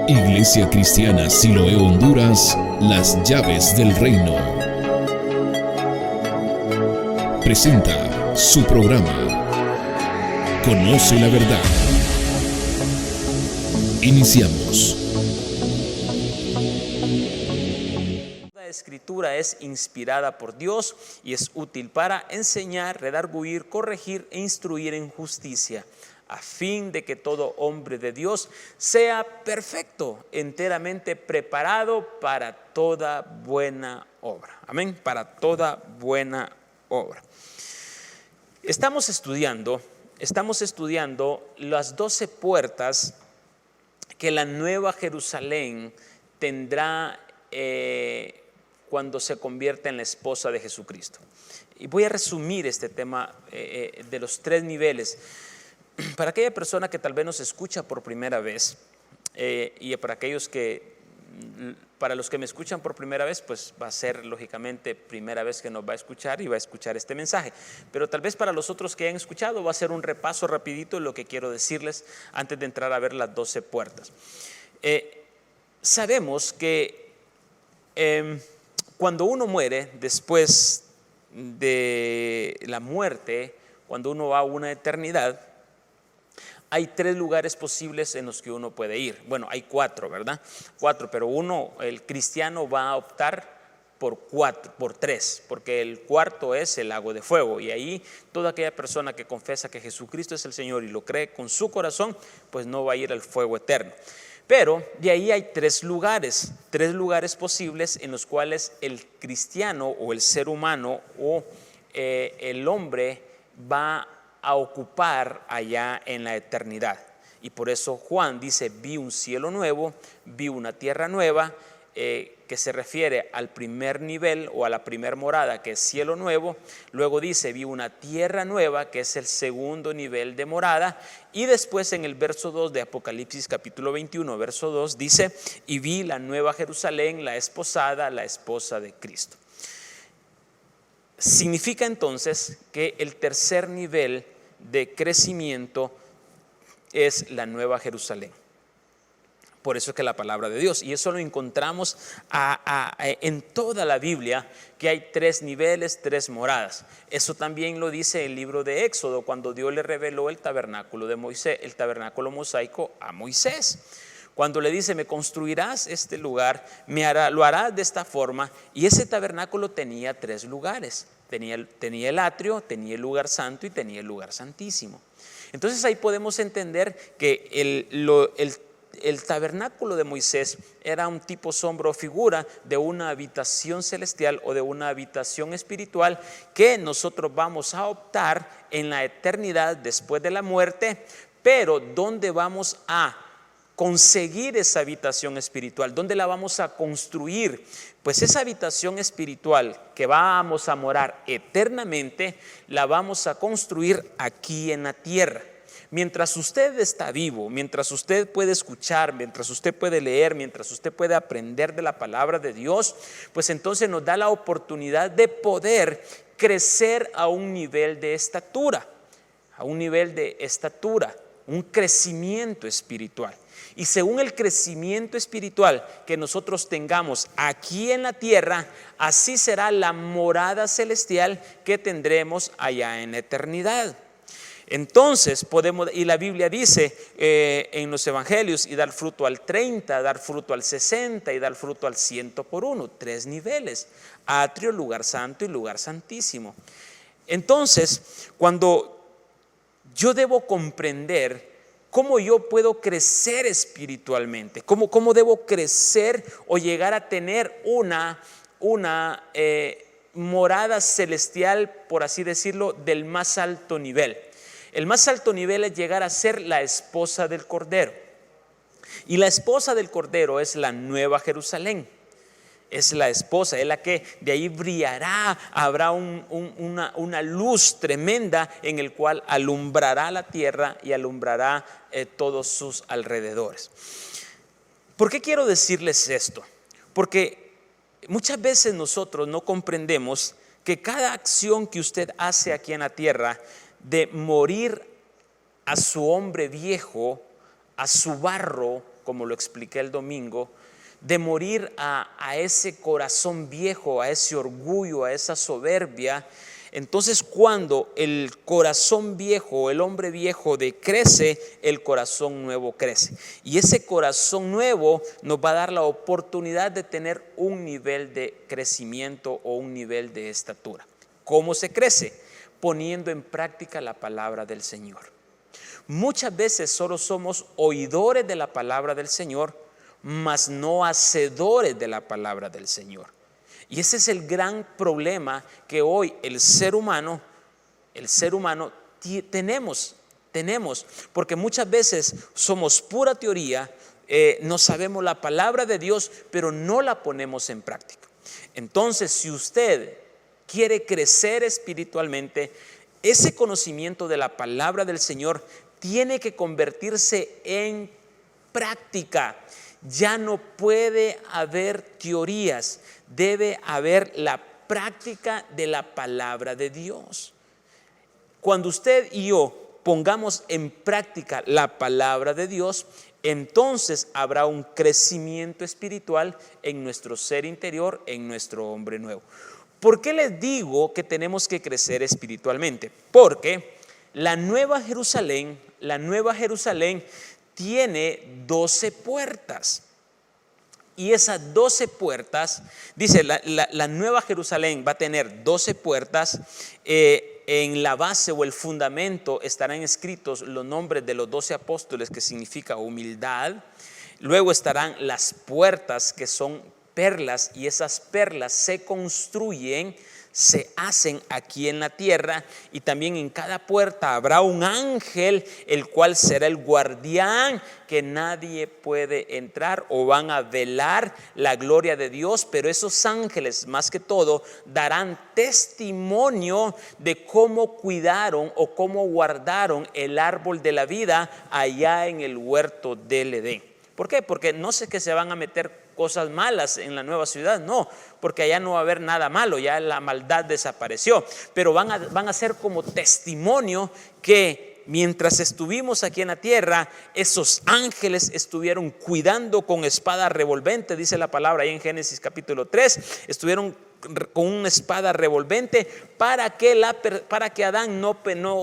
Iglesia Cristiana Siloé Honduras, las llaves del reino. Presenta su programa Conoce la verdad. Iniciamos. La Escritura es inspirada por Dios y es útil para enseñar, redarguir, corregir e instruir en justicia, a fin de que todo hombre de Dios sea perfecto, enteramente preparado para toda buena obra. Amén, para toda buena obra. Estamos estudiando las 12 puertas que la Nueva Jerusalén tendrá cuando se convierta en la esposa de Jesucristo. Y voy a resumir este tema de los 3 niveles. Para aquella persona que tal vez nos escucha por primera vez y para los que me escuchan por primera vez, pues va a ser lógicamente primera vez que nos va a escuchar y va a escuchar este mensaje. Pero tal vez para los otros que hayan escuchado va a ser un repaso rapidito de lo que quiero decirles antes de entrar a ver las 12 puertas. Sabemos que cuando uno muere, después de la muerte, cuando uno va a una eternidad, hay 3 lugares posibles en los que uno puede ir. Bueno, hay 4, ¿verdad? 4, pero el cristiano va a optar por 3, porque el cuarto es el lago de fuego. Y ahí toda aquella persona que confiesa que Jesucristo es el Señor y lo cree con su corazón, pues no va a ir al fuego eterno. Pero de ahí hay 3 lugares posibles en los cuales el cristiano o el ser humano o el hombre va a ocupar allá en la eternidad. Y por eso Juan dice: vi un cielo nuevo, vi una tierra nueva, que se refiere al primer nivel o a la primer morada, que es cielo nuevo. Luego dice: vi una tierra nueva, que es el segundo nivel de morada. Y después en el verso 2 de Apocalipsis capítulo 21, verso 2 dice: y vi la nueva Jerusalén, la esposada, la esposa de Cristo. Significa entonces que el tercer nivel de crecimiento es la Nueva Jerusalén. Por eso es que la palabra de Dios, y eso lo encontramos en toda la Biblia, que hay 3 niveles, 3 moradas. Eso también lo dice el libro de Éxodo, cuando Dios le reveló el tabernáculo de Moisés, el tabernáculo mosaico a Moisés. Cuando le dice: me construirás este lugar, lo harás de esta forma. Y ese tabernáculo tenía 3 lugares. Tenía el atrio, tenía el lugar santo y tenía el lugar santísimo. Entonces ahí podemos entender que el tabernáculo de Moisés era un tipo, sombra o figura de una habitación celestial o de una habitación espiritual que nosotros vamos a optar en la eternidad después de la muerte. Pero ¿dónde vamos a conseguir esa habitación espiritual? ¿Dónde la vamos a construir? Pues esa habitación espiritual que vamos a morar eternamente, la vamos a construir aquí en la tierra. Mientras usted está vivo, mientras usted puede escuchar, mientras usted puede leer, mientras usted puede aprender de la palabra de Dios, pues entonces nos da la oportunidad de poder crecer a un nivel de estatura, un crecimiento espiritual. Y según el crecimiento espiritual que nosotros tengamos aquí en la tierra, así será la morada celestial que tendremos allá en la eternidad. Entonces y la Biblia dice en los evangelios: y dar fruto al 30, dar fruto al 60 y dar fruto al 100 por 1. 3 niveles: atrio, lugar santo y lugar santísimo. Entonces, cuando yo debo comprender cómo yo puedo crecer espiritualmente, cómo debo crecer o llegar a tener una morada celestial, por así decirlo, del más alto nivel. El más alto nivel es llegar a ser la esposa del Cordero. Y la esposa del Cordero es la Nueva Jerusalén. Es la esposa, es la que de ahí brillará, habrá una luz tremenda en el cual alumbrará la tierra y alumbrará todos sus alrededores. ¿Por qué quiero decirles esto? Porque muchas veces nosotros no comprendemos que cada acción que usted hace aquí en la tierra de morir a su hombre viejo, a su barro, como lo expliqué el domingo, de morir a ese corazón viejo, a ese orgullo, a esa soberbia. Entonces, cuando el corazón viejo, el hombre viejo decrece, el corazón nuevo crece. Y ese corazón nuevo nos va a dar la oportunidad de tener un nivel de crecimiento o un nivel de estatura. ¿Cómo se crece? Poniendo en práctica la palabra del Señor. Muchas veces solo somos oidores de la palabra del Señor, mas no hacedores de la palabra del Señor. Y ese es el gran problema que hoy el ser humano tenemos, porque muchas veces somos pura teoría, no sabemos la palabra de Dios, pero no la ponemos en práctica. Entonces, si usted quiere crecer espiritualmente, ese conocimiento de la palabra del Señor tiene que convertirse en práctica. Ya no puede haber teorías, debe haber la práctica de la palabra de Dios. Cuando usted y yo pongamos en práctica la palabra de Dios, entonces habrá un crecimiento espiritual en nuestro ser interior, en nuestro hombre nuevo. ¿Por qué les digo que tenemos que crecer espiritualmente? Porque la Nueva Jerusalén tiene 12 puertas. Y esas 12 puertas, dice, la Nueva Jerusalén va a tener 12 puertas. En la base o el fundamento estarán escritos los nombres de los 12 apóstoles, que significa humildad. Luego estarán las puertas, que son perlas, y esas perlas se construyen, se hacen aquí en la tierra, y también en cada puerta habrá un ángel, el cual será el guardián, que nadie puede entrar, o van a velar la gloria de Dios. Pero esos ángeles, más que todo, darán testimonio de cómo cuidaron o cómo guardaron el árbol de la vida allá en el huerto del Edén. ¿Por qué? Porque no sé que se van a meter cosas malas en la nueva ciudad, no, porque allá no va a haber nada malo, ya la maldad desapareció, pero van a ser como testimonio que mientras estuvimos aquí en la tierra, esos ángeles estuvieron cuidando con espada revolvente, dice la palabra ahí en Génesis capítulo 3, estuvieron con una espada revolvente para que Adán no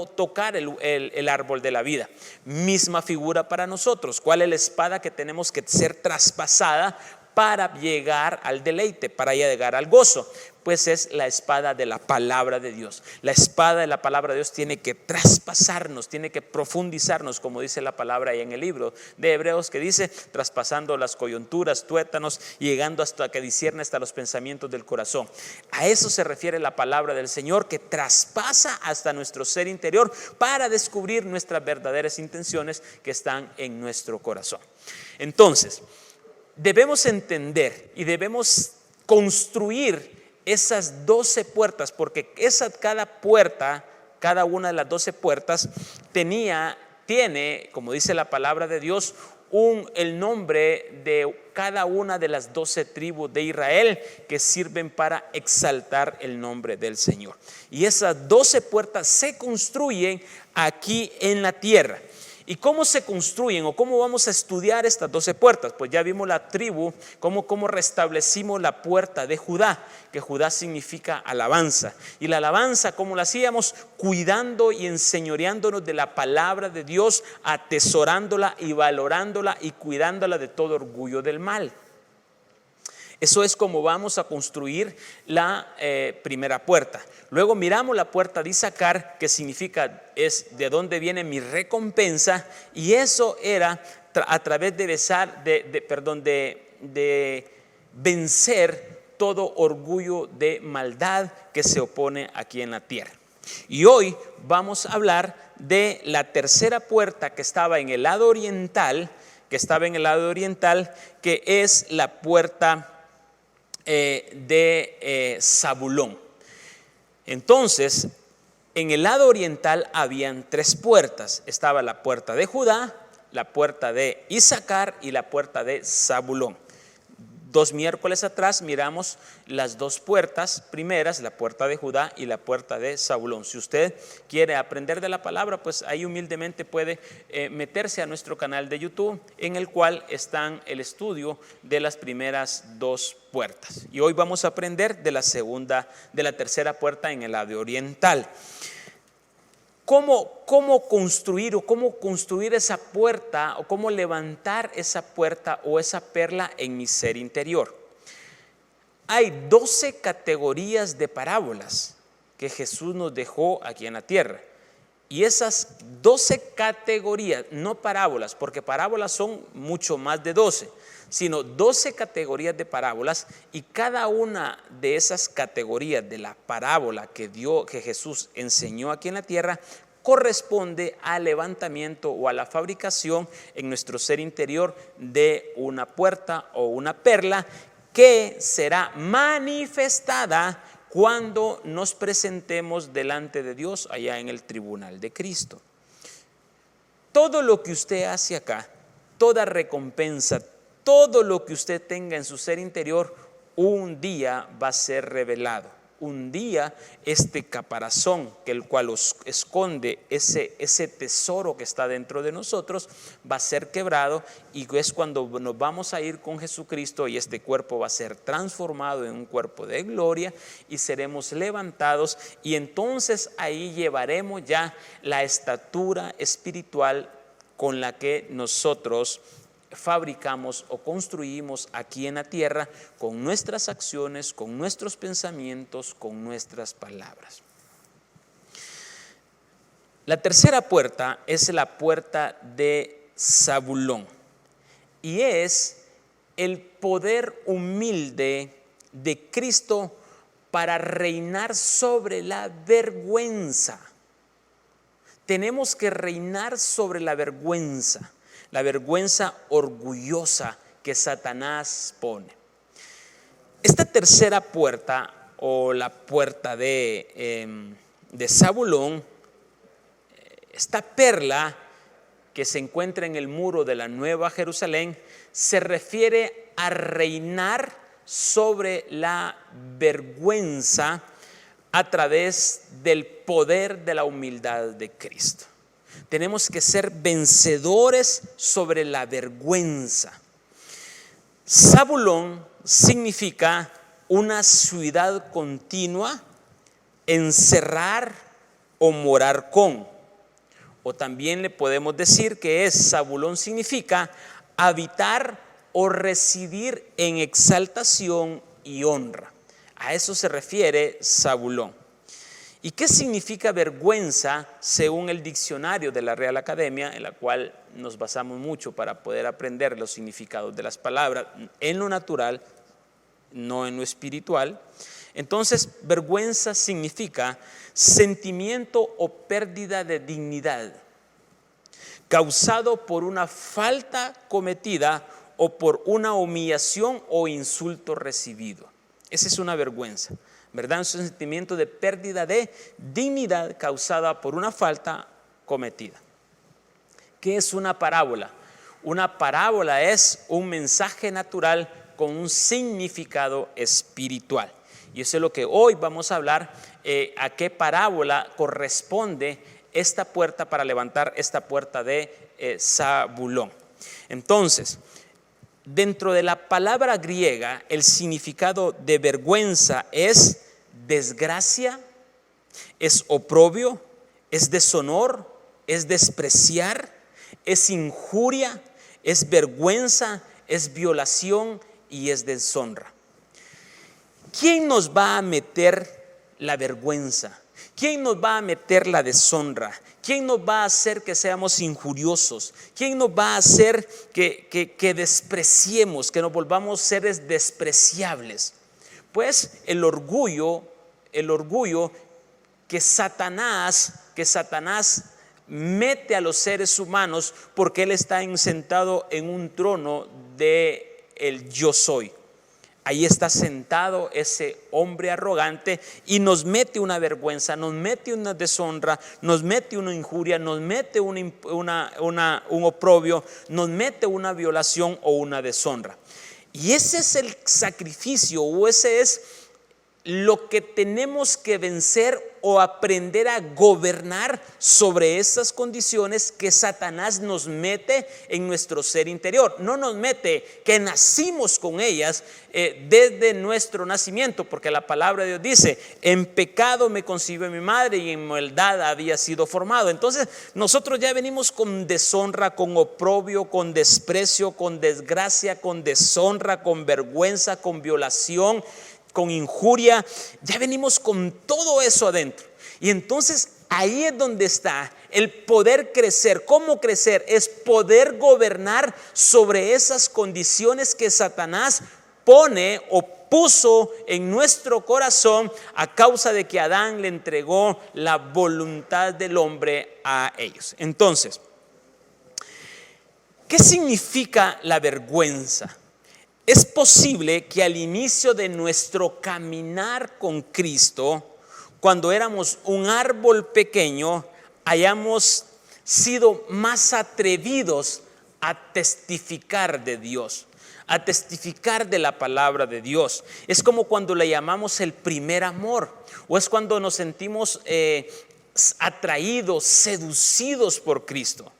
tocara el árbol de la vida. Misma figura para nosotros. ¿Cuál es la espada que tenemos que ser traspasada para llegar al deleite, para llegar al gozo? Pues es la espada de la palabra de Dios. La espada de la palabra de Dios tiene que traspasarnos, tiene que profundizarnos, como dice la palabra ahí en el libro de Hebreos, que dice, traspasando las coyunturas, tuétanos, y llegando hasta que discierne hasta los pensamientos del corazón. A eso se refiere la palabra del Señor, que traspasa hasta nuestro ser interior para descubrir nuestras verdaderas intenciones que están en nuestro corazón. Entonces, debemos entender y debemos construir esas 12 puertas, porque cada puerta, cada una de las 12 puertas tiene, como dice la palabra de Dios, el nombre de cada una de las 12 tribus de Israel, que sirven para exaltar el nombre del Señor. Y esas 12 puertas se construyen aquí en la tierra. ¿Y cómo se construyen o cómo vamos a estudiar estas 12 puertas? Pues ya vimos la tribu, cómo restablecimos la puerta de Judá, que Judá significa alabanza. Y la alabanza, ¿cómo la hacíamos? Cuidando y enseñoreándonos de la palabra de Dios, atesorándola y valorándola y cuidándola de todo orgullo del mal. Eso es como vamos a construir la primera puerta. Luego miramos la puerta de Isaacar, que significa es de dónde viene mi recompensa, y eso era a través de vencer todo orgullo de maldad que se opone aquí en la tierra. Y hoy vamos a hablar de la tercera puerta que estaba en el lado oriental, que es la puerta de Zabulón. Entonces, en el lado oriental habían 3 puertas. Estaba la puerta de Judá, la puerta de Isaacar y la puerta de Zabulón. 2 miércoles atrás miramos las 2 puertas primeras, la puerta de Judá y la puerta de Zabulón. Si usted quiere aprender de la palabra, pues ahí humildemente puede meterse a nuestro canal de YouTube, en el cual están el estudio de las primeras 2 puertas. Y hoy vamos a aprender de la tercera puerta en el lado oriental. ¿Cómo construir esa puerta, o cómo levantar esa puerta o esa perla en mi ser interior? Hay 12 categorías de parábolas que Jesús nos dejó aquí en la tierra. Y esas 12 categorías, no parábolas, porque parábolas son mucho más de 12, sino 12 categorías de parábolas, y cada una de esas categorías de la parábola que Jesús enseñó aquí en la tierra corresponde al levantamiento o a la fabricación en nuestro ser interior de una puerta o una perla que será manifestada cuando nos presentemos delante de Dios allá en el tribunal de Cristo. Todo lo que usted hace acá, toda recompensa, todo lo que usted tenga en su ser interior, un día va a ser revelado. Un día este caparazón, que el cual esconde ese tesoro que está dentro de nosotros, va a ser quebrado, y es cuando nos vamos a ir con Jesucristo, y este cuerpo va a ser transformado en un cuerpo de gloria y seremos levantados, y entonces ahí llevaremos ya la estatura espiritual con la que nosotros fabricamos o construimos aquí en la tierra, con nuestras acciones, con nuestros pensamientos, con nuestras palabras. La tercera puerta es la puerta de Zabulón, y es el poder humilde de Cristo para reinar sobre la vergüenza. Tenemos que reinar sobre la vergüenza orgullosa que Satanás pone. Esta tercera puerta, o la puerta de Zabulón, esta perla que se encuentra en el muro de la Nueva Jerusalén, se refiere a reinar sobre la vergüenza a través del poder de la humildad de Cristo. Tenemos que ser vencedores sobre la vergüenza. Zabulón significa una ciudad continua, encerrar o morar con. O también le podemos decir que Zabulón significa habitar o residir en exaltación y honra. A eso se refiere Zabulón. ¿Y qué significa vergüenza según el diccionario de la Real Academia, en la cual nos basamos mucho para poder aprender los significados de las palabras en lo natural, no en lo espiritual? Entonces, vergüenza significa sentimiento o pérdida de dignidad causado por una falta cometida o por una humillación o insulto recibido. Esa es una vergüenza, ¿verdad? Es un sentimiento de pérdida de dignidad causada por una falta cometida. ¿Qué es una parábola? Una parábola es un mensaje natural con un significado espiritual. Y eso es lo que hoy vamos a hablar, a qué parábola corresponde esta puerta para levantar esta puerta de Zabulón. Entonces, dentro de la palabra griega, el significado de vergüenza es desgracia, es oprobio, es deshonor, es despreciar, es injuria, es vergüenza, es violación y es deshonra. ¿Quién nos va a meter la vergüenza? ¿Quién nos va a meter la deshonra? ¿Quién nos va a hacer que seamos injuriosos? ¿Quién nos va a hacer que despreciemos, que nos volvamos seres despreciables? Pues el orgullo que Satanás mete a los seres humanos, porque él está sentado en un trono de el yo soy. Ahí está sentado ese hombre arrogante y nos mete una vergüenza, nos mete una deshonra, nos mete una injuria, nos mete un oprobio, nos mete una violación o una deshonra. Y ese es el sacrificio, o ese es lo que tenemos que vencer o aprender a gobernar sobre esas condiciones que Satanás nos mete en nuestro ser interior. No nos mete que nacimos con ellas desde nuestro nacimiento, porque la palabra de Dios dice: en pecado me concibió mi madre y en maldad había sido formado. Entonces nosotros ya venimos con deshonra, con oprobio, con desprecio, con desgracia, con deshonra, con vergüenza, con violación, con injuria. Ya venimos con todo eso adentro. Y entonces ahí es donde está el poder crecer. ¿Cómo crecer? Es poder gobernar sobre esas condiciones que Satanás pone o puso en nuestro corazón a causa de que Adán le entregó la voluntad del hombre a ellos. Entonces, ¿qué significa la vergüenza? Es posible que al inicio de nuestro caminar con Cristo, cuando éramos un árbol pequeño, hayamos sido más atrevidos a testificar de Dios, a testificar de la palabra de Dios. Es como cuando le llamamos el primer amor, o es cuando nos sentimos atraídos, seducidos por Cristo.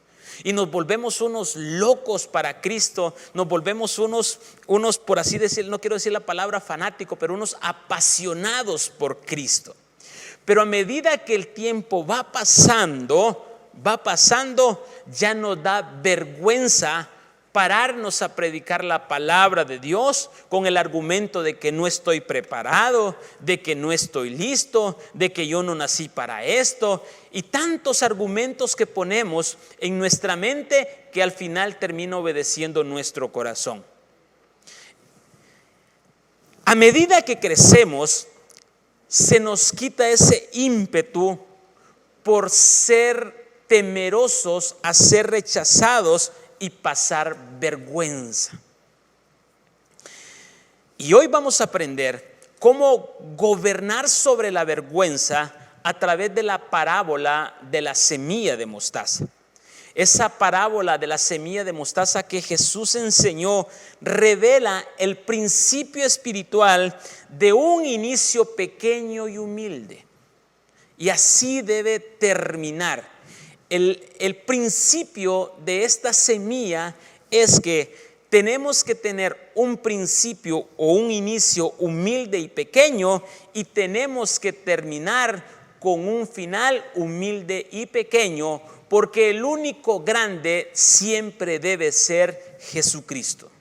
Y nos volvemos unos locos para Cristo, nos volvemos unos, por así decir, no quiero decir la palabra fanático, pero unos apasionados por Cristo. Pero a medida que el tiempo va pasando, ya nos da vergüenza pararnos a predicar la palabra de Dios con el argumento de que no estoy preparado, de que no estoy listo, de que yo no nací para esto, y tantos argumentos que ponemos en nuestra mente que al final termina obedeciendo nuestro corazón. A medida que crecemos, se nos quita ese ímpetu por ser temerosos a ser rechazados y pasar vergüenza. Y hoy vamos a aprender cómo gobernar sobre la vergüenza a través de la parábola de la semilla de mostaza. Esa parábola de la semilla de mostaza que Jesús enseñó revela el principio espiritual de un inicio pequeño y humilde. Y así debe terminar. El principio de esta semilla es que tenemos que tener un principio o un inicio humilde y pequeño, y tenemos que terminar con un final humilde y pequeño, porque el único grande siempre debe ser Jesucristo.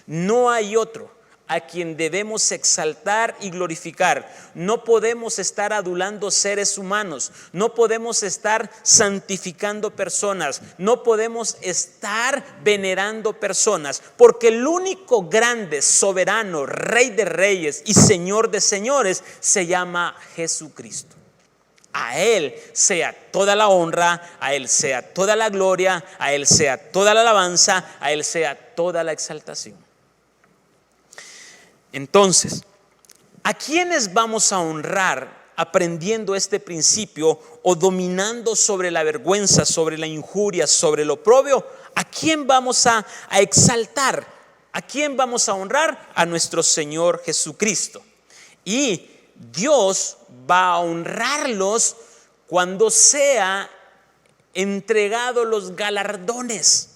No hay otro a quien debemos exaltar y glorificar. No podemos estar adulando seres humanos, no podemos estar santificando personas, no podemos estar venerando personas, porque el único grande, soberano, Rey de reyes y Señor de señores se llama Jesucristo. A Él sea toda la honra, a Él sea toda la gloria, a Él sea toda la alabanza, a Él sea toda la exaltación. Entonces, ¿a quiénes vamos a honrar aprendiendo este principio o dominando sobre la vergüenza, sobre la injuria, sobre lo oprobio? ¿A quién vamos a exaltar? ¿A quién vamos a honrar? A nuestro Señor Jesucristo. Y Dios va a honrarlos cuando sea entregado los galardones.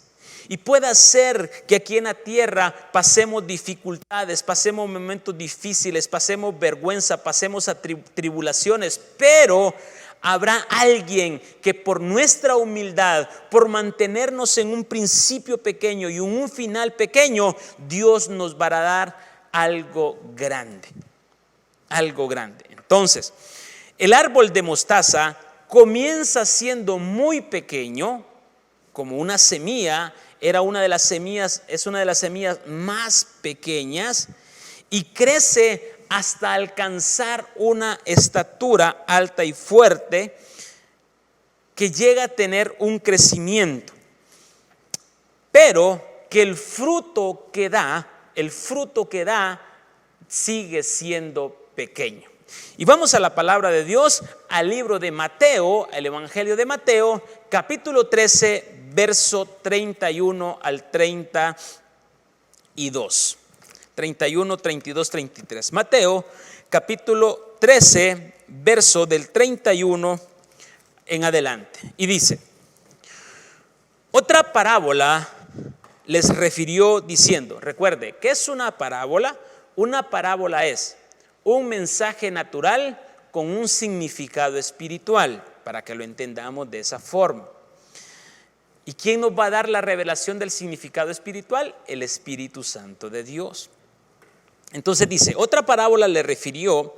Y puede ser que aquí en la tierra pasemos dificultades, pasemos momentos difíciles, pasemos vergüenza, pasemos a tribulaciones, pero habrá alguien que por nuestra humildad, por mantenernos en un principio pequeño y un final pequeño, Dios nos va a dar algo grande, algo grande. Entonces, el árbol de mostaza comienza siendo muy pequeño, como una semilla. Es una de las semillas más pequeñas, y crece hasta alcanzar una estatura alta y fuerte que llega a tener un crecimiento, pero que el fruto que da sigue siendo pequeño. Y vamos a la palabra de Dios, al libro de Mateo, el Evangelio de Mateo, capítulo 13, verso 31 al 32. 31, 32, 33. Mateo capítulo 13, verso del 31 en adelante. Y dice: otra parábola les refirió diciendo. Recuerde, ¿qué es una parábola? Una parábola es un mensaje natural con un significado espiritual, para que lo entendamos de esa forma. ¿Y quién nos va a dar la revelación del significado espiritual? El Espíritu Santo de Dios. Entonces dice, otra parábola le refirió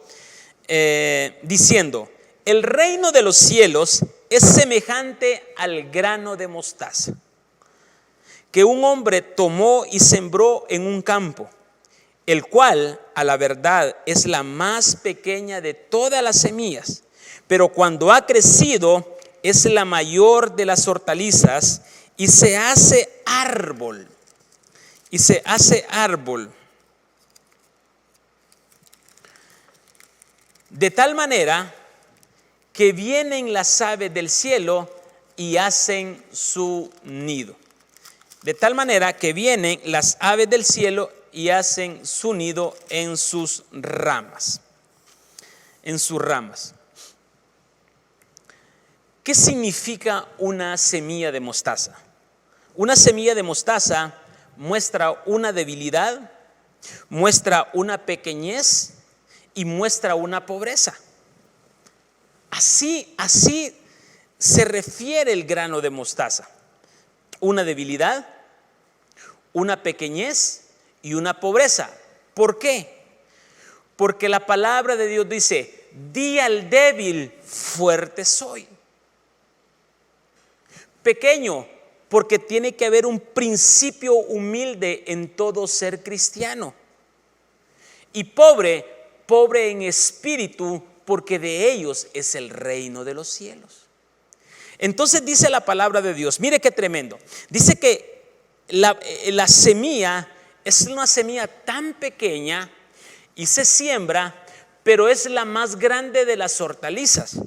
diciendo: el reino de los cielos es semejante al grano de mostaza, que un hombre tomó y sembró en un campo, el cual a la verdad es la más pequeña de todas las semillas, pero cuando ha crecido es la mayor de las hortalizas y se hace árbol. De tal manera que vienen las aves del cielo y hacen su nido. De tal manera que vienen las aves del cielo y hacen su nido en sus ramas. En sus ramas. ¿Qué significa una semilla de mostaza? Una semilla de mostaza muestra una debilidad, muestra una pequeñez y muestra una pobreza. Así se refiere el grano de mostaza. Una debilidad, una pequeñez y una pobreza. ¿Por qué? Porque la palabra de Dios dice: di al débil, fuerte soy. Pequeño, porque tiene que haber un principio humilde en todo ser cristiano. Y pobre en espíritu, porque de ellos es el reino de los cielos. Entonces dice la palabra de Dios, mire qué tremendo. Dice que la semilla es una semilla tan pequeña y se siembra, pero es la más grande de las hortalizas.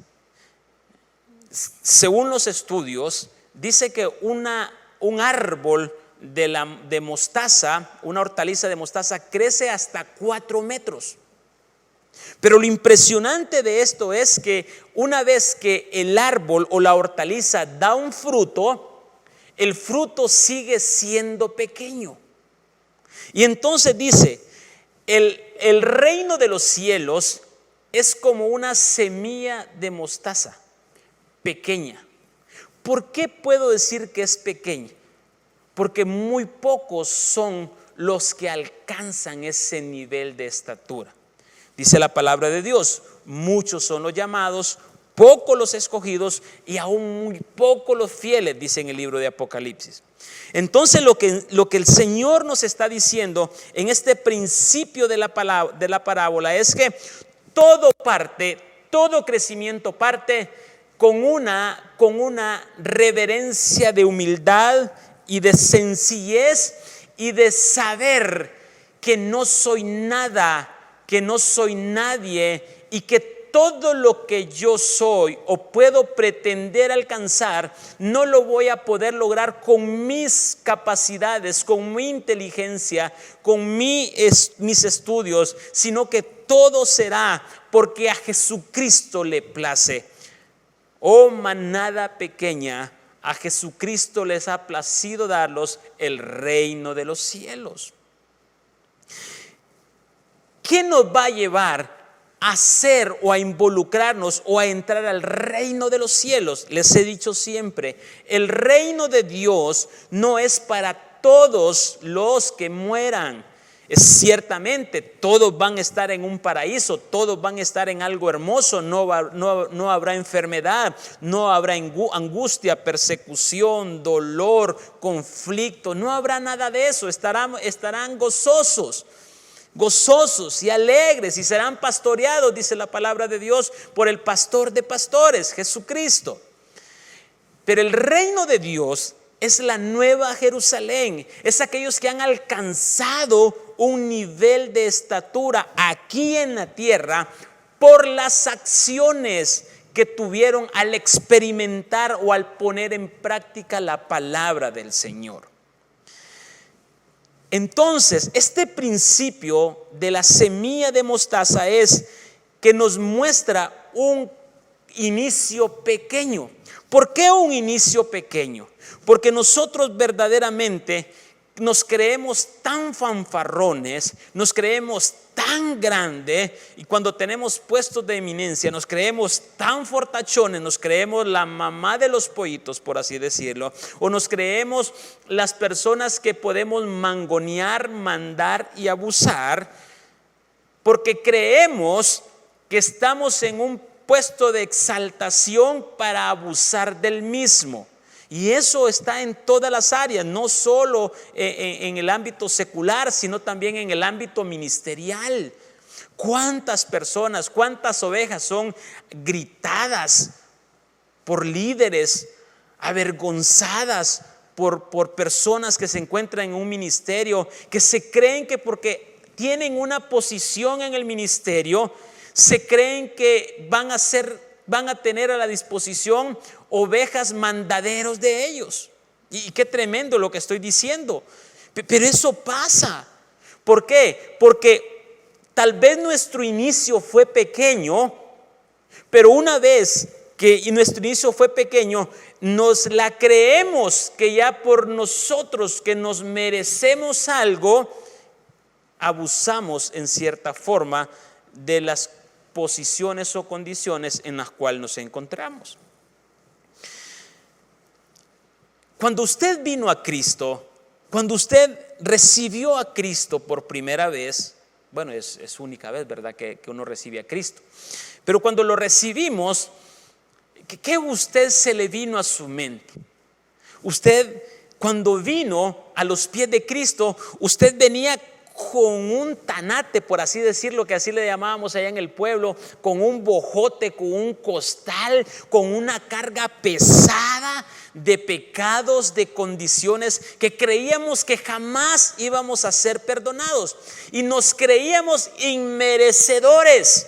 Según los estudios, dice que un árbol de mostaza, una hortaliza de mostaza, crece hasta 4 metros. Pero lo impresionante de esto es que una vez que el árbol o la hortaliza da un fruto, el fruto sigue siendo pequeño. Y entonces dice, el reino de los cielos es como una semilla de mostaza, pequeña. ¿Por qué puedo decir que es pequeña? Porque muy pocos son los que alcanzan ese nivel de estatura. Dice la palabra de Dios, muchos son los llamados, pocos los escogidos y aún muy pocos los fieles, dice en el libro de Apocalipsis. Entonces lo que el Señor nos está diciendo en este principio de la parábola es que todo crecimiento parte con una reverencia de humildad y de sencillez y de saber que no soy nada, que no soy nadie y que todo lo que yo soy o puedo pretender alcanzar no lo voy a poder lograr con mis capacidades, con mi inteligencia, con mis estudios, sino que todo será porque a Jesucristo le place. Oh manada pequeña, a Jesucristo les ha placido darlos el reino de los cielos. ¿Qué nos va a llevar a ser o a involucrarnos o a entrar al reino de los cielos? Les he dicho siempre, el reino de Dios no es para todos los que mueran. Ciertamente todos van a estar en un paraíso, todos van a estar en algo hermoso, no habrá enfermedad, no habrá angustia, persecución, dolor, conflicto, no habrá nada de eso, estarán gozosos y alegres y serán pastoreados, dice la palabra de Dios, por el pastor de pastores, Jesucristo. Pero el reino de Dios es la nueva Jerusalén, es aquellos que han alcanzado un nivel de estatura aquí en la tierra por las acciones que tuvieron al experimentar o al poner en práctica la palabra del Señor. Entonces, este principio de la semilla de mostaza es que nos muestra un inicio pequeño. ¿Por qué un inicio pequeño? Porque nosotros verdaderamente nos creemos tan fanfarrones, nos creemos tan grande, y cuando tenemos puestos de eminencia nos creemos tan fortachones, nos creemos la mamá de los pollitos, por así decirlo, o nos creemos las personas que podemos mangonear, mandar y abusar, porque creemos que estamos en un puesto de exaltación para abusar del mismo. Y eso está en todas las áreas, no solo en el ámbito secular, sino también en el ámbito ministerial. ¿Cuántas personas, cuántas ovejas son gritadas por líderes, avergonzadas por personas que se encuentran en un ministerio, que se creen que porque tienen una posición en el ministerio, se creen que van a tener a la disposición ovejas mandaderos de ellos? Y qué tremendo lo que estoy diciendo. Pero eso pasa. ¿Por qué? Porque tal vez nuestro inicio fue pequeño, pero una vez que nuestro inicio fue pequeño, nos la creemos que ya por nosotros que nos merecemos algo, abusamos en cierta forma de las posiciones o condiciones en las cuales nos encontramos. Cuando usted vino a Cristo, cuando usted recibió a Cristo por primera vez, bueno, es única vez, ¿verdad?, que uno recibe a Cristo. Pero cuando lo recibimos, ¿qué usted se le vino a su mente? Usted, cuando vino a los pies de Cristo, usted venía con un tanate, por así decirlo, que así le llamábamos allá en el pueblo, con un bojote, con un costal, con una carga pesada de pecados, de condiciones que creíamos que jamás íbamos a ser perdonados y nos creíamos inmerecedores.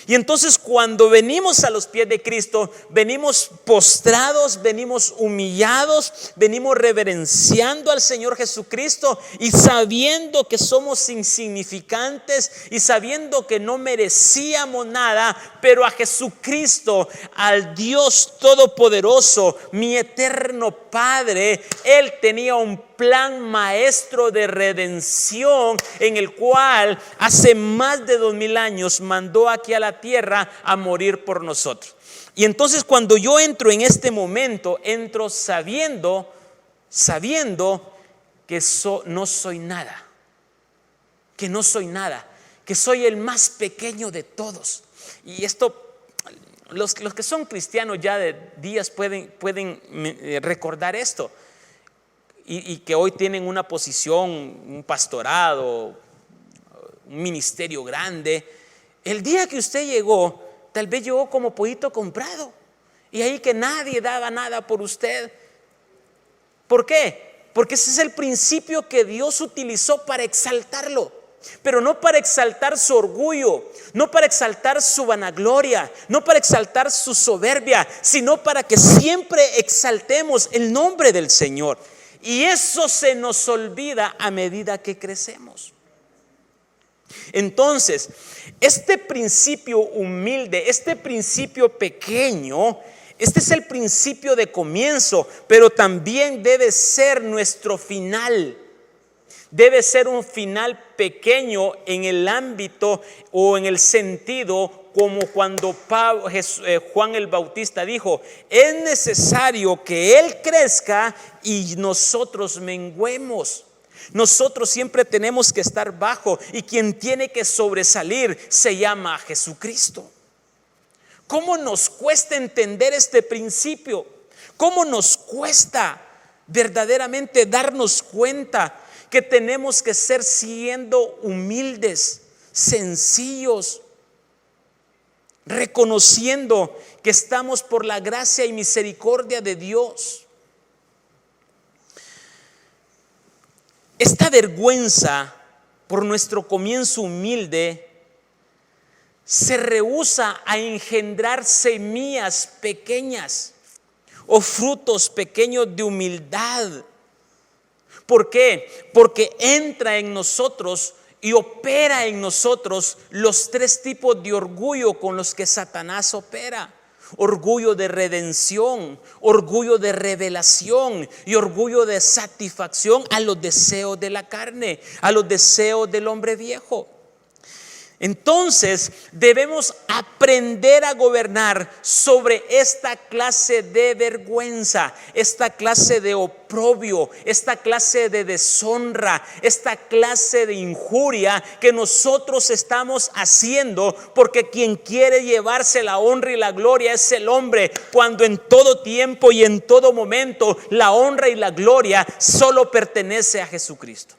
Y entonces cuando venimos a los pies de Cristo, venimos postrados, venimos humillados, venimos reverenciando al Señor Jesucristo y sabiendo que somos insignificantes y sabiendo que no merecíamos nada, pero a Jesucristo, al Dios Todopoderoso, mi eterno Padre, Él tenía un plan maestro de redención en el cual hace más de 2000 años mandó aquí a la tierra a morir por nosotros. Y entonces cuando yo entro en este momento, entro sabiendo que no soy nada, que soy el más pequeño de todos. Y esto, los que son cristianos ya de días pueden recordar esto. Y que hoy tienen una posición, un pastorado, un ministerio grande. El día que usted llegó, tal vez llegó como pollito comprado, y ahí que nadie daba nada por usted. ¿Por qué? Porque ese es el principio que Dios utilizó para exaltarlo, pero no para exaltar su orgullo, no para exaltar su vanagloria, no para exaltar su soberbia, sino para que siempre exaltemos el nombre del Señor. Y eso se nos olvida a medida que crecemos. Entonces, este principio humilde, este principio pequeño, este es el principio de comienzo, pero también debe ser nuestro final. Debe ser un final pequeño en el ámbito o en el sentido como cuando Juan el Bautista dijo: es necesario que Él crezca y nosotros menguemos. Nosotros siempre tenemos que estar bajo, y quien tiene que sobresalir se llama Jesucristo. ¿Cómo nos cuesta entender este principio? ¿Cómo nos cuesta verdaderamente darnos cuenta que tenemos que ser siendo humildes, sencillos, reconociendo que estamos por la gracia y misericordia de Dios? Esta vergüenza por nuestro comienzo humilde se rehúsa a engendrar semillas pequeñas o frutos pequeños de humildad. ¿Por qué? Porque entra en nosotros y opera en nosotros los tres tipos de orgullo con los que Satanás opera. Orgullo de redención, orgullo de revelación y orgullo de satisfacción a los deseos de la carne, a los deseos del hombre viejo. Entonces debemos aprender a gobernar sobre esta clase de vergüenza, esta clase de oprobio, esta clase de deshonra, esta clase de injuria que nosotros estamos haciendo, porque quien quiere llevarse la honra y la gloria es el hombre, cuando en todo tiempo y en todo momento la honra y la gloria solo pertenece a Jesucristo.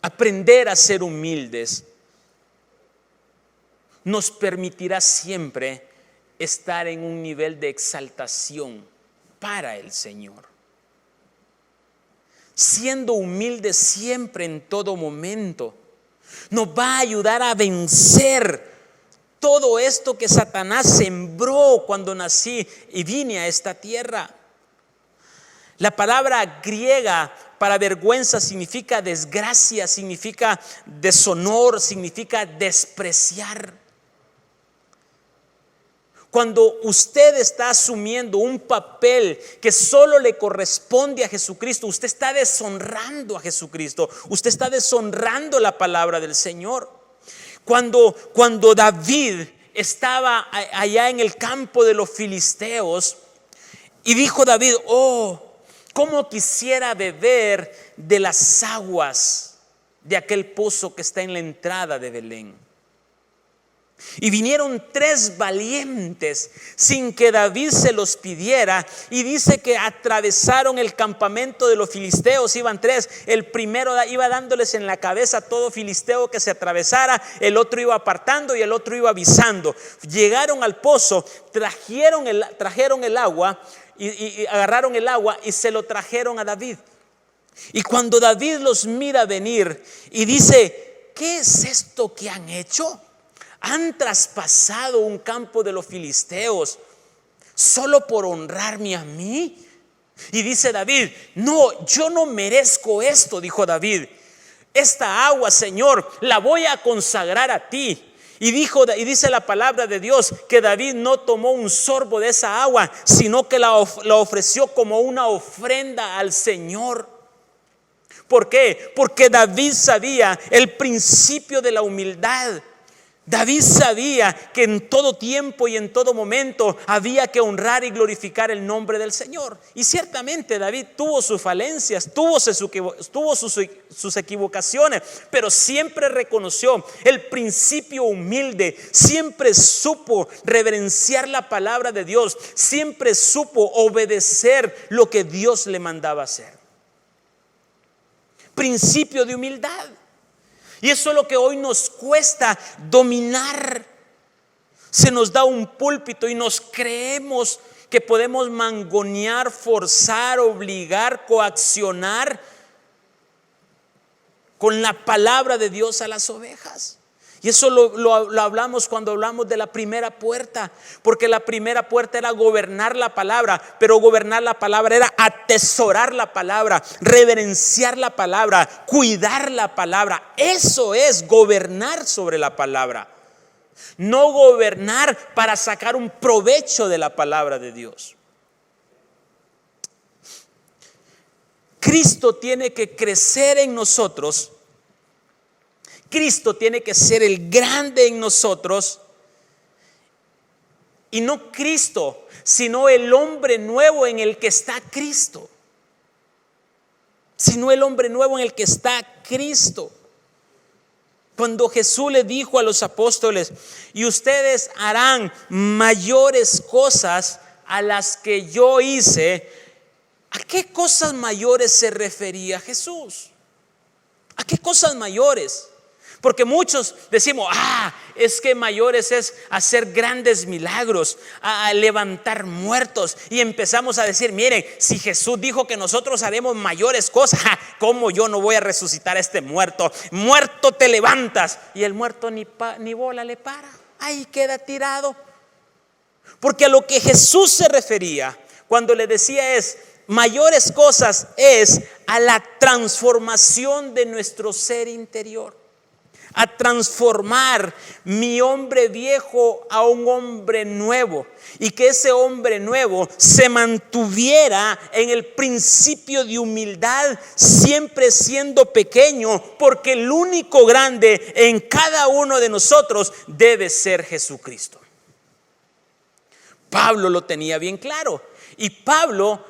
Aprender a ser humildes nos permitirá siempre estar en un nivel de exaltación para el Señor. Siendo humildes siempre en todo momento, nos va a ayudar a vencer todo esto que Satanás sembró cuando nací y vine a esta tierra. La palabra griega para vergüenza significa desgracia, significa deshonor, significa despreciar. Cuando usted está asumiendo un papel que solo le corresponde a Jesucristo, usted está deshonrando a Jesucristo, usted está deshonrando la palabra del Señor. Cuando David estaba allá en el campo de los filisteos y dijo David: cómo quisiera beber de las aguas de aquel pozo que está en la entrada de Belén. Y vinieron 3 valientes sin que David se los pidiera, y dice que atravesaron el campamento de los filisteos. Iban 3, el primero iba dándoles en la cabeza a todo filisteo que se atravesara, el otro iba apartando y el otro iba avisando. Llegaron al pozo, trajeron el agua y agarraron el agua y se lo trajeron a David. Y cuando David los mira venir y dice: ¿qué es esto que han hecho? Han traspasado un campo de los filisteos solo por honrarme a mí. Y dice David: no, yo no merezco esto, dijo David. Esta agua, Señor, la voy a consagrar a ti. Y dice la palabra de Dios que David no tomó un sorbo de esa agua, sino que la ofreció como una ofrenda al Señor. ¿Por qué? Porque David sabía el principio de la humildad. David sabía que en todo tiempo y en todo momento había que honrar y glorificar el nombre del Señor. Y ciertamente David tuvo sus falencias, tuvo sus equivocaciones, pero siempre reconoció el principio humilde, siempre supo reverenciar la palabra de Dios, siempre supo obedecer lo que Dios le mandaba hacer. Principio de humildad. Y eso es lo que hoy nos cuesta dominar. Se nos da un púlpito y nos creemos que podemos mangonear, forzar, obligar, coaccionar con la palabra de Dios a las ovejas. Y eso lo hablamos cuando hablamos de la primera puerta, porque la primera puerta era gobernar la palabra, pero gobernar la palabra era atesorar la palabra, reverenciar la palabra, cuidar la palabra. Eso es gobernar sobre la palabra, no gobernar para sacar un provecho de la palabra de Dios. Cristo tiene que crecer en nosotros. Cristo tiene que ser el grande en nosotros, y no Cristo, sino el hombre nuevo en el que está Cristo. Sino el hombre nuevo en el que está Cristo. Cuando Jesús le dijo a los apóstoles: y ustedes harán mayores cosas a las que yo hice, ¿a qué cosas mayores se refería Jesús? ¿A qué cosas mayores? Porque muchos decimos: es que mayores es hacer grandes milagros, a levantar muertos. Y empezamos a decir: miren, si Jesús dijo que nosotros haremos mayores cosas, ¿cómo yo no voy a resucitar a este muerto? Muerto te levantas. Y el muerto ni bola le para, ahí queda tirado. Porque a lo que Jesús se refería cuando le decía es, mayores cosas es a la transformación de nuestro ser interior, a transformar mi hombre viejo a un hombre nuevo, y que ese hombre nuevo se mantuviera en el principio de humildad, siempre siendo pequeño, porque el único grande en cada uno de nosotros debe ser Jesucristo. Pablo lo tenía bien claro, y Pablo,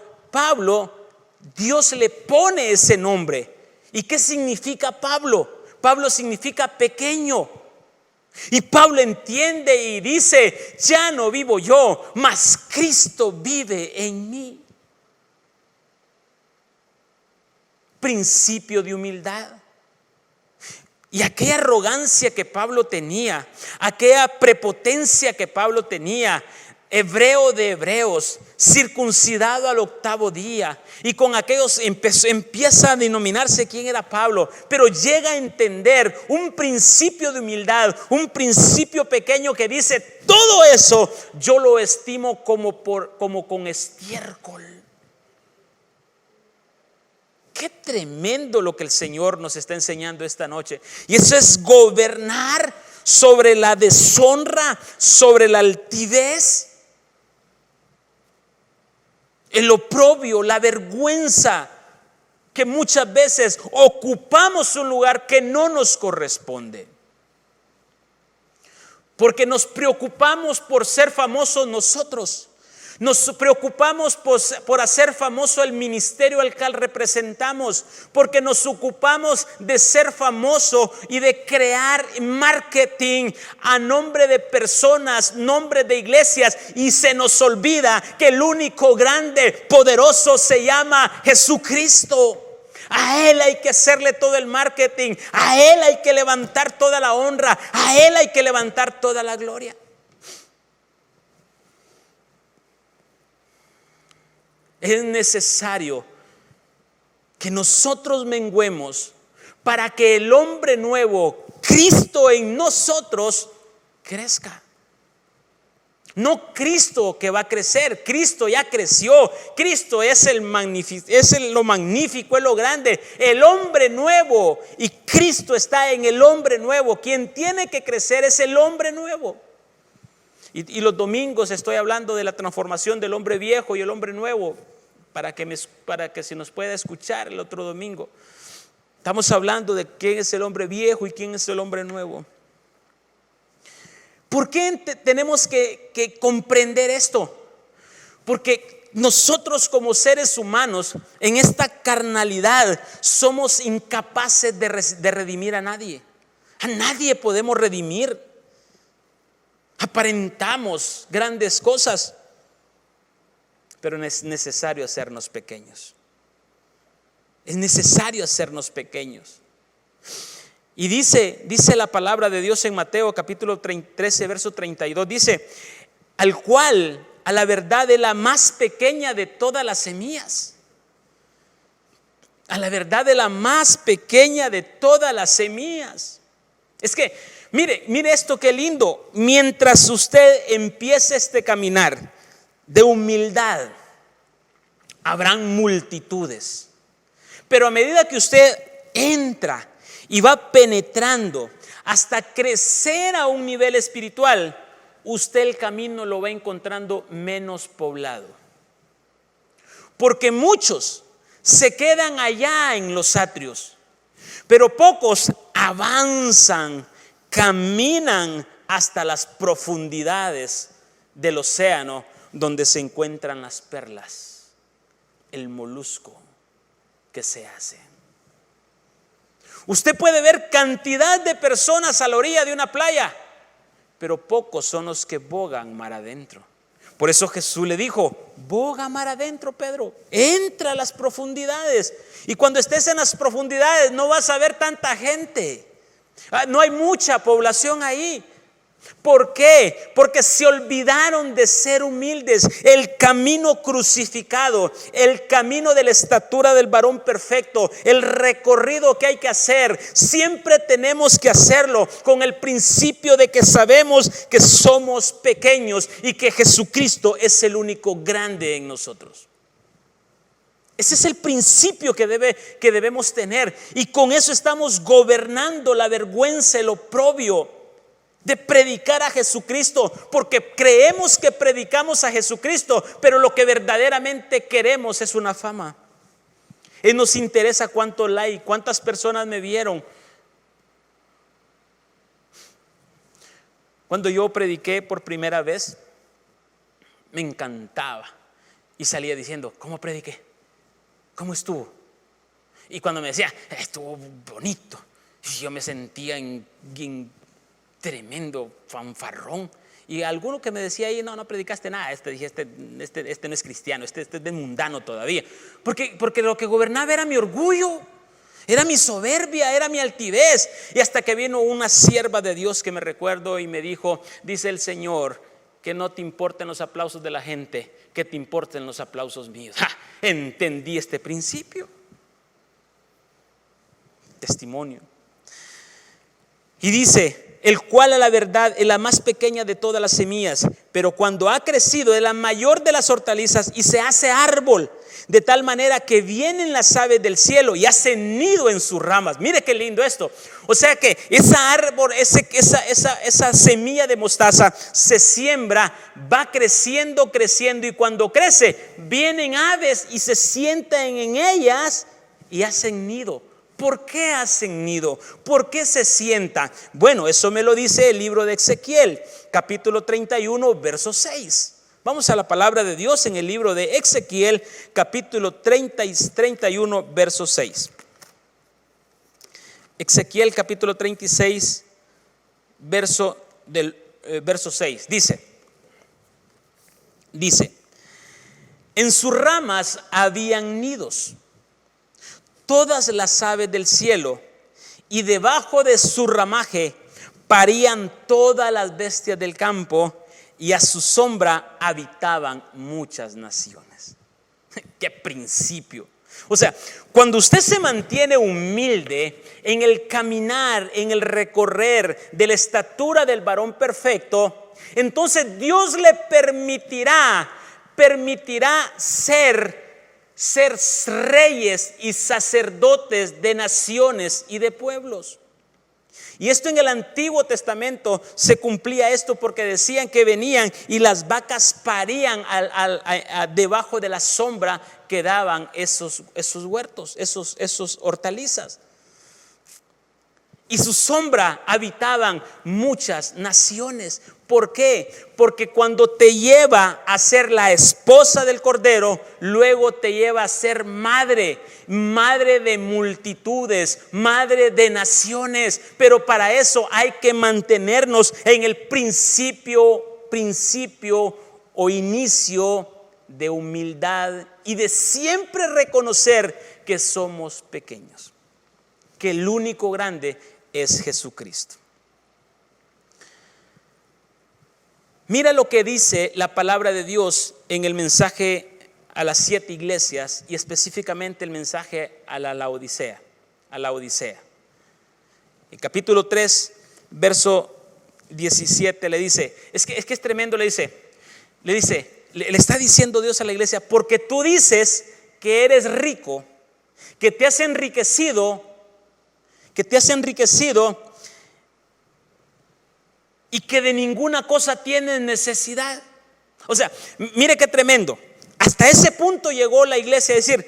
Dios le pone ese nombre. ¿Y qué significa Pablo? Pablo significa pequeño. Y Pablo entiende y dice, ya no vivo yo, mas Cristo vive en mí. Principio de humildad. Y aquella arrogancia que Pablo tenía, aquella prepotencia que Pablo tenía, hebreo de hebreos, circuncidado al 8º día, y con aquellos empieza a denominarse quién era Pablo, pero llega a entender un principio de humildad, un principio pequeño que dice, todo eso yo lo estimo como con estiércol. Qué tremendo lo que el Señor nos está enseñando esta noche. Y eso es gobernar sobre la deshonra, sobre la altivez, el oprobio, la vergüenza, que muchas veces ocupamos un lugar que no nos corresponde. Porque nos preocupamos por ser famosos nosotros. Nos preocupamos por hacer famoso el ministerio al cual representamos, porque nos ocupamos de ser famoso y de crear marketing a nombre de personas, nombre de iglesias, y se nos olvida que el único grande, poderoso se llama Jesucristo. A Él hay que hacerle todo el marketing, a Él hay que levantar toda la honra, a Él hay que levantar toda la gloria. Es necesario que nosotros menguemos para que el hombre nuevo, Cristo en nosotros, crezca. No Cristo que va a crecer, Cristo ya creció, Cristo es lo magnífico, es lo grande, el hombre nuevo, y Cristo está en el hombre nuevo. Quien tiene que crecer es el hombre nuevo. Y los domingos estoy hablando de la transformación del hombre viejo y el hombre nuevo, para que se nos pueda escuchar el otro domingo. Estamos hablando de quién es el hombre viejo y quién es el hombre nuevo. ¿Por qué tenemos que comprender esto? Porque nosotros como seres humanos en esta carnalidad somos incapaces de redimir a nadie. A nadie podemos redimir. Aparentamos grandes cosas, pero es necesario hacernos pequeños. Es necesario hacernos pequeños. Y dice la palabra de Dios en Mateo capítulo 13 verso 32, dice, al cual a la verdad es la más pequeña de todas las semillas. A la verdad es la más pequeña de todas las semillas. Es que mire esto, qué lindo. Mientras usted empiece este caminar de humildad, habrán multitudes, pero a medida que usted entra y va penetrando hasta crecer a un nivel espiritual, usted el camino lo va encontrando menos poblado, porque muchos se quedan allá en los atrios, pero pocos avanzan, caminan hasta las profundidades del océano, donde se encuentran las perlas, el molusco que se hace. Usted puede ver cantidad de personas a la orilla de una playa, pero pocos son los que bogan mar adentro. Por eso Jesús le dijo, boga mar adentro, Pedro, entra a las profundidades. Y cuando estés en las profundidades no vas a ver tanta gente, no hay mucha población ahí. ¿Por qué? Porque se olvidaron de ser humildes. El camino crucificado, el camino de la estatura del varón perfecto, el recorrido que hay que hacer, siempre tenemos que hacerlo con el principio de que sabemos que somos pequeños y que Jesucristo es el único grande en nosotros. Ese es el principio que debemos tener, y con eso estamos gobernando la vergüenza, el oprobio de predicar a Jesucristo, porque creemos que predicamos a Jesucristo, pero lo que verdaderamente queremos es una fama. Y nos interesa cuánto like, cuántas personas me vieron. Cuando yo prediqué por primera vez, me encantaba y salía diciendo: ¿cómo prediqué? ¿Cómo estuvo? Y cuando me decía: estuvo bonito, yo me sentía en tremendo fanfarrón. Y alguno que me decía ahí: no predicaste nada, dije, este no es cristiano, este es de mundano todavía. Porque lo que gobernaba era mi orgullo, era mi soberbia, era mi altivez. Y hasta que vino una sierva de Dios que me recuerdo y me dijo: dice el Señor que no te importen los aplausos de la gente, que te importen los aplausos míos. Entendí este principio. Testimonio. Y dice: el cual a la verdad es la más pequeña de todas las semillas, pero cuando ha crecido es la mayor de las hortalizas y se hace árbol, de tal manera que vienen las aves del cielo y hacen nido en sus ramas. Mire qué lindo esto. O sea que esa árbol, esa semilla de mostaza se siembra, va creciendo, y cuando crece vienen aves y se sientan en ellas y hacen nido. ¿Por qué hacen nido? ¿Por qué se sientan? Bueno, eso me lo dice el libro de Ezequiel, capítulo 31, verso 6. Vamos a la palabra de Dios en el libro de Ezequiel, capítulo 31, verso 6. Ezequiel, capítulo 36, verso 6. Dice: en sus ramas habían nidos todas las aves del cielo, y debajo de su ramaje parían todas las bestias del campo, y a su sombra habitaban muchas naciones. ¡Qué principio! O sea, cuando usted se mantiene humilde en el caminar, en el recorrer de la estatura del varón perfecto, entonces Dios le permitirá ser reyes y sacerdotes de naciones y de pueblos. Y esto en el Antiguo Testamento se cumplía esto, porque decían que venían y las vacas parían debajo de la sombra que daban esos huertos, esos hortalizas. Y su sombra habitaban muchas naciones. ¿Por qué? Porque cuando te lleva a ser la esposa del Cordero, luego te lleva a ser madre de multitudes, madre de naciones. Pero para eso hay que mantenernos en el principio o inicio de humildad y de siempre reconocer que somos pequeños, que el único grande es Jesucristo. Mira lo que dice la palabra de Dios en el mensaje a las 7 iglesias, y específicamente el mensaje a la Laodicea. En capítulo 3, verso 17 le dice, es que es tremendo, le está diciendo Dios a la iglesia: porque tú dices que eres rico, que te has enriquecido y que de ninguna cosa tienes necesidad. O sea, mire qué tremendo. Hasta ese punto llegó la iglesia a decir: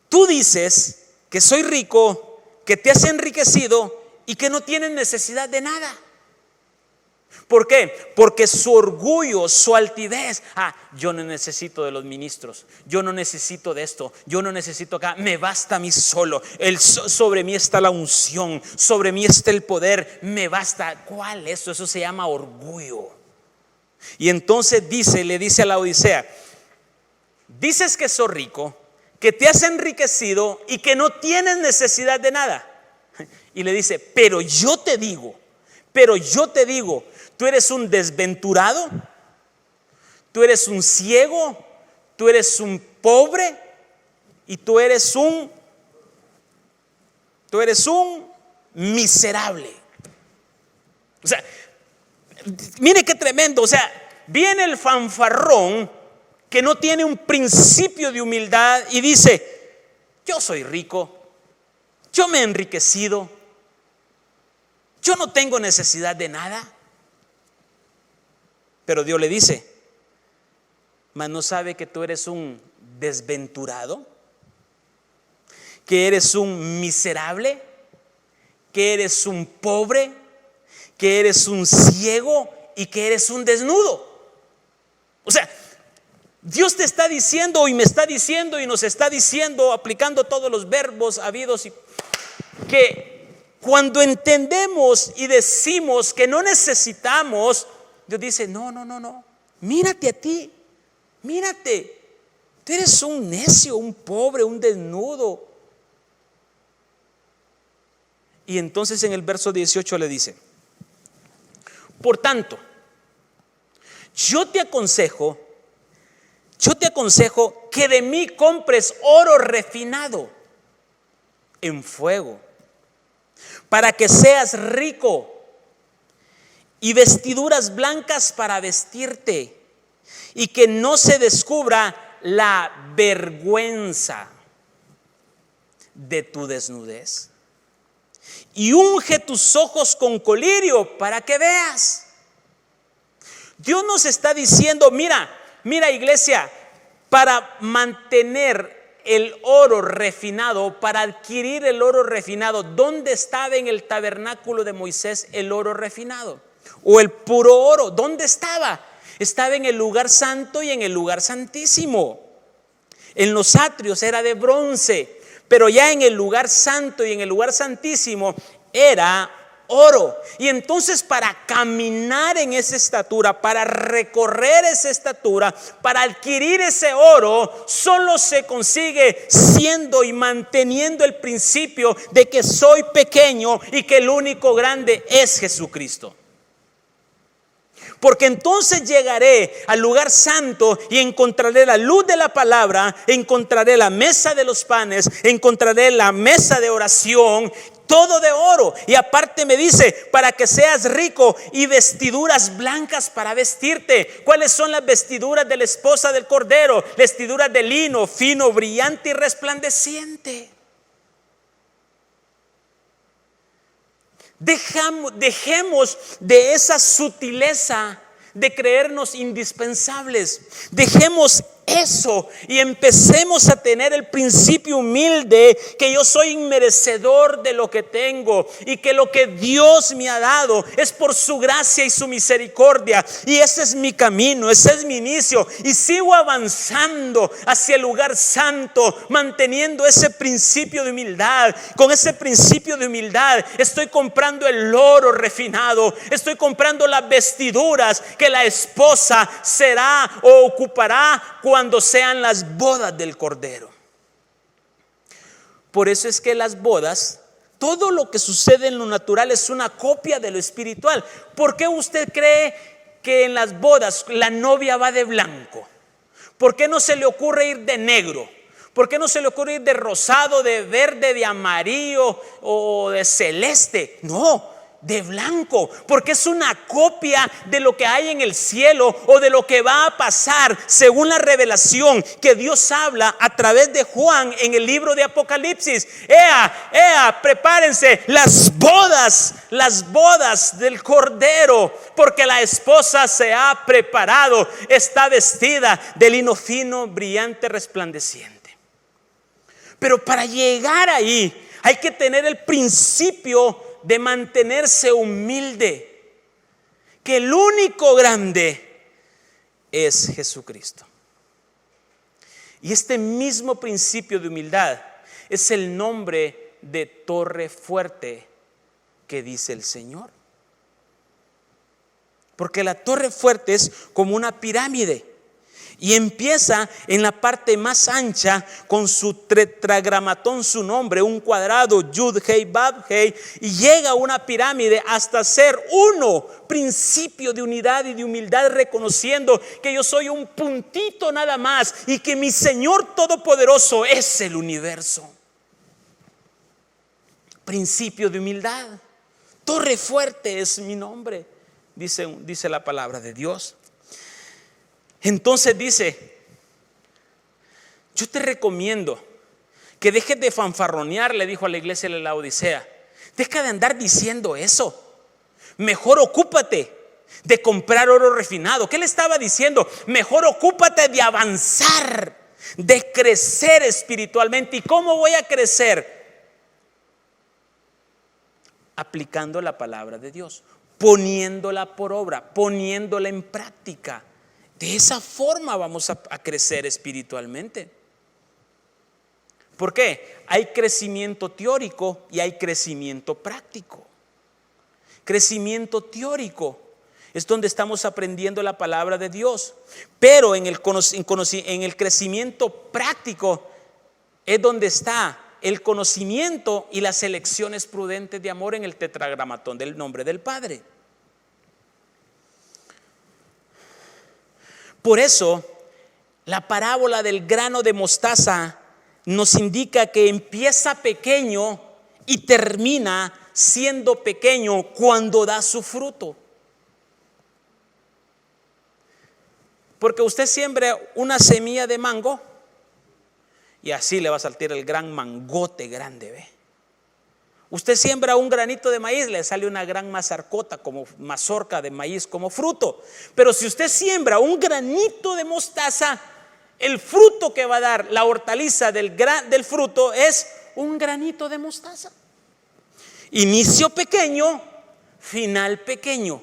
tú dices que soy rico, que te has enriquecido y que no tienes necesidad de nada. ¿Por qué? Porque su orgullo, su altivez: yo no necesito de los ministros, yo no necesito de esto, yo no necesito acá, me basta a mí solo. Sobre mí está la unción, sobre mí está el poder, me basta. ¿Cuál es eso? Eso se llama orgullo. Y entonces le dice a la Odisea: dices que sos rico, que te has enriquecido y que no tienes necesidad de nada. Y le dice: pero yo te digo Pero yo te digo, tú eres un desventurado, tú eres un ciego, tú eres un pobre y tú eres un miserable. O sea, mire qué tremendo. O sea, viene el fanfarrón que no tiene un principio de humildad y dice: yo soy rico, yo me he enriquecido, yo no tengo necesidad de nada. Pero Dios le dice: mas no sabe que tú eres un desventurado, que eres un miserable, que eres un pobre, que eres un ciego y que eres un desnudo. O sea, Dios te está diciendo y me está diciendo y nos está diciendo, aplicando todos los verbos habidos, que cuando entendemos y decimos que no necesitamos, Dios dice: no, mírate a ti, mírate, tú eres un necio, un pobre, un desnudo. Y entonces en el verso 18 le dice: por tanto, yo te aconsejo que de mí compres oro refinado en fuego, para que seas rico, y vestiduras blancas para vestirte, y que no se descubra la vergüenza de tu desnudez. Y unge tus ojos con colirio para que veas. Dios nos está diciendo: mira iglesia, para mantener el oro refinado, para adquirir el oro refinado, ¿dónde estaba en el tabernáculo de Moisés el oro refinado? O el puro oro, ¿dónde estaba? Estaba en el lugar santo y en el lugar santísimo. En los atrios era de bronce, pero ya en el lugar santo y en el lugar santísimo era oro. Y entonces, para caminar en esa estatura, para recorrer esa estatura, para adquirir ese oro, solo se consigue siendo y manteniendo el principio de que soy pequeño y que el único grande es Jesucristo. Porque entonces llegaré al lugar santo y encontraré la luz de la palabra, encontraré la mesa de los panes, encontraré la mesa de oración, todo de oro. Y aparte me dice: para que seas rico, y vestiduras blancas para vestirte. ¿Cuáles son las vestiduras de la esposa del Cordero? Vestiduras de lino fino, brillante y resplandeciente. Dejemos de esa sutileza de creernos indispensables. Dejemos eso y empecemos a tener el principio humilde, que yo soy inmerecedor de lo que tengo y que lo que Dios me ha dado es por su gracia y su misericordia, y ese es mi camino, ese es mi inicio, y sigo avanzando hacia el lugar santo, manteniendo ese principio de humildad. Con ese principio de humildad estoy comprando el oro refinado, estoy comprando las vestiduras que la esposa será o ocupará cuando sean las bodas del Cordero. Por eso es que las bodas, todo lo que sucede en lo natural es una copia de lo espiritual. ¿Por qué usted cree que en las bodas la novia va de blanco? ¿Por qué no se le ocurre ir de negro? ¿Por qué no se le ocurre ir de rosado, de verde, de amarillo o de celeste? No, de blanco, porque es una copia de lo que hay en el cielo o de lo que va a pasar según la revelación que Dios habla a través de Juan en el libro de Apocalipsis. Prepárense, las bodas del Cordero, porque la esposa se ha preparado, está vestida de lino fino, brillante, resplandeciente. Pero para llegar ahí hay que tener el principio de mantenerse humilde, que el único grande es Jesucristo. Y este mismo principio de humildad es el nombre de torre fuerte que dice el Señor. Porque la torre fuerte es como una pirámide, Y empieza en la parte más ancha con su tetragramatón, su nombre, un cuadrado, Yud, Hei, Bab, Hei, y llega a una pirámide hasta ser uno, principio de unidad y de humildad, reconociendo que yo soy un puntito nada más y que mi Señor Todopoderoso es el universo. Principio de humildad. Torre fuerte es mi nombre, dice la palabra de Dios. Entonces dice: yo te recomiendo que dejes de fanfarronear, le dijo a la iglesia de la Odisea. Deja de andar diciendo eso. Mejor ocúpate de comprar oro refinado. ¿Qué le estaba diciendo? Mejor ocúpate de avanzar, de crecer espiritualmente. ¿Y cómo voy a crecer? Aplicando la palabra de Dios, poniéndola por obra, poniéndola en práctica. De esa forma vamos a crecer espiritualmente. ¿Por qué? Hay crecimiento teórico y hay crecimiento práctico. Crecimiento teórico es donde estamos aprendiendo la palabra de Dios, pero en el crecimiento práctico es donde está el conocimiento y las elecciones prudentes de amor en el tetragramatón del nombre del Padre. Por eso, la parábola del grano de mostaza nos indica que empieza pequeño y termina siendo pequeño cuando da su fruto. Porque usted siembra una semilla de mango y así le va a salir el gran mangote grande, ¿ve? Usted siembra un granito de maíz, le sale una gran mazorca como mazorca de maíz como fruto. Pero si usted siembra un granito de mostaza, el fruto que va a dar la hortaliza del fruto es un granito de mostaza. Inicio pequeño, final pequeño,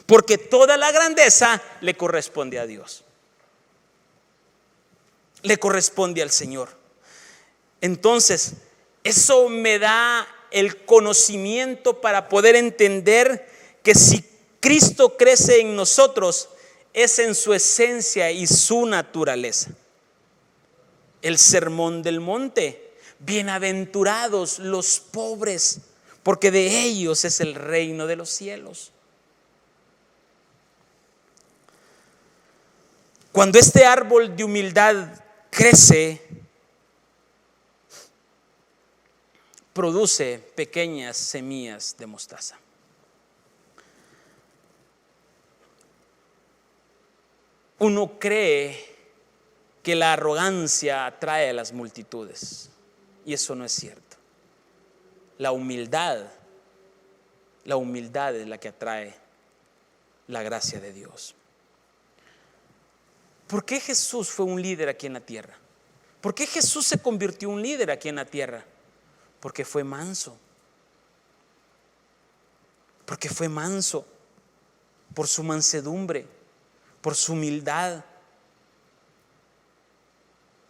porque toda la grandeza le corresponde a Dios, le corresponde al Señor. Entonces, eso me da el conocimiento para poder entender que si Cristo crece en nosotros, es en su esencia y su naturaleza. El sermón del monte: bienaventurados los pobres, porque de ellos es el reino de los cielos. Cuando este árbol de humildad crece, produce pequeñas semillas de mostaza. Uno cree que la arrogancia atrae a las multitudes, y eso no es cierto. La humildad es la que atrae la gracia de Dios. ¿Por qué Jesús fue un líder aquí en la tierra? ¿Por qué Jesús se convirtió en un líder aquí en la tierra? Porque fue manso. Porque fue manso por su mansedumbre, por su humildad.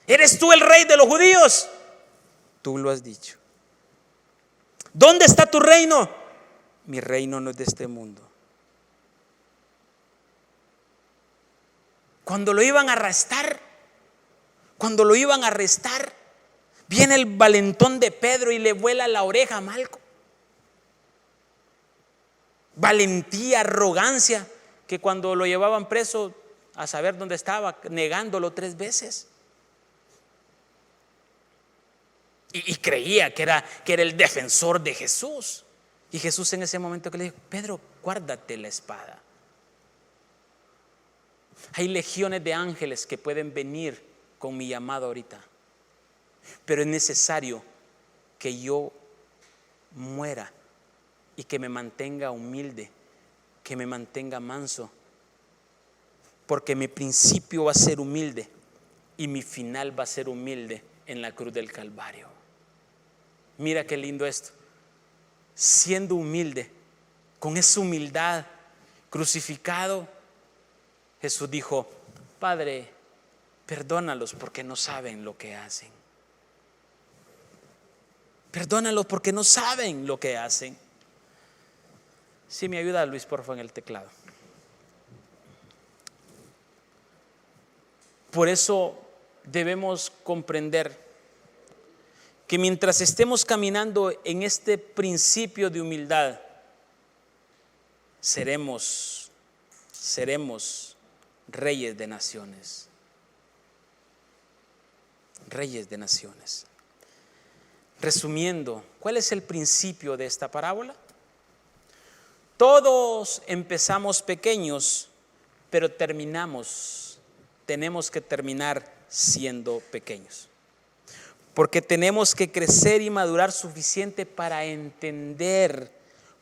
¿Eres tú el rey de los judíos? Tú lo has dicho. ¿Dónde está tu reino? Mi reino no es de este mundo. Cuando lo iban a arrestar, viene el valentón de Pedro y le vuela la oreja a Malco. Valentía, arrogancia, que cuando lo llevaban preso a saber dónde estaba, negándolo 3 veces. Y creía que era el defensor de Jesús. Y Jesús en ese momento que le dijo: Pedro, guárdate la espada. Hay legiones de ángeles que pueden venir con mi llamado ahorita, pero es necesario que yo muera y que me mantenga humilde, que me mantenga manso, porque mi principio va a ser humilde y mi final va a ser humilde en la cruz del Calvario. Mira qué lindo esto. Siendo humilde, con esa humildad, crucificado, Jesús dijo: Padre, perdónalos porque no saben lo que hacen. Perdónalos porque no saben lo que hacen. Si me ayuda Luis, por favor, en el teclado. Por eso debemos comprender que mientras estemos caminando en este principio de humildad, seremos reyes de naciones. Reyes de naciones. Resumiendo, ¿cuál es el principio de esta parábola? Todos empezamos pequeños, pero tenemos que terminar siendo pequeños. Porque tenemos que crecer y madurar suficiente para entender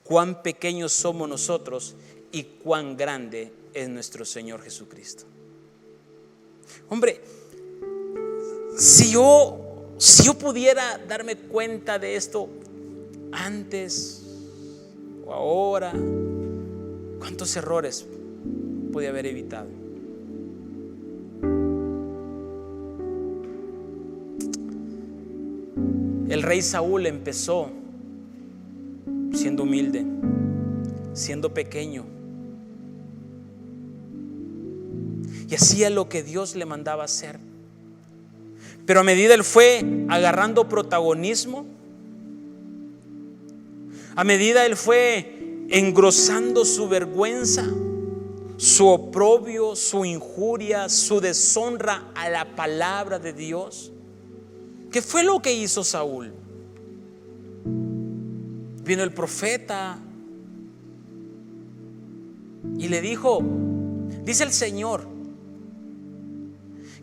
cuán pequeños somos nosotros y cuán grande es nuestro Señor Jesucristo. Hombre, si yo pudiera darme cuenta de esto antes o ahora, ¿cuántos errores podía haber evitado? El rey Saúl empezó siendo humilde, siendo pequeño, y hacía lo que Dios le mandaba hacer. Pero a medida él fue agarrando protagonismo, a medida él fue engrosando su vergüenza, su oprobio, su injuria, su deshonra a la palabra de Dios. ¿Qué fue lo que hizo Saúl? Vino el profeta y le dijo: dice el Señor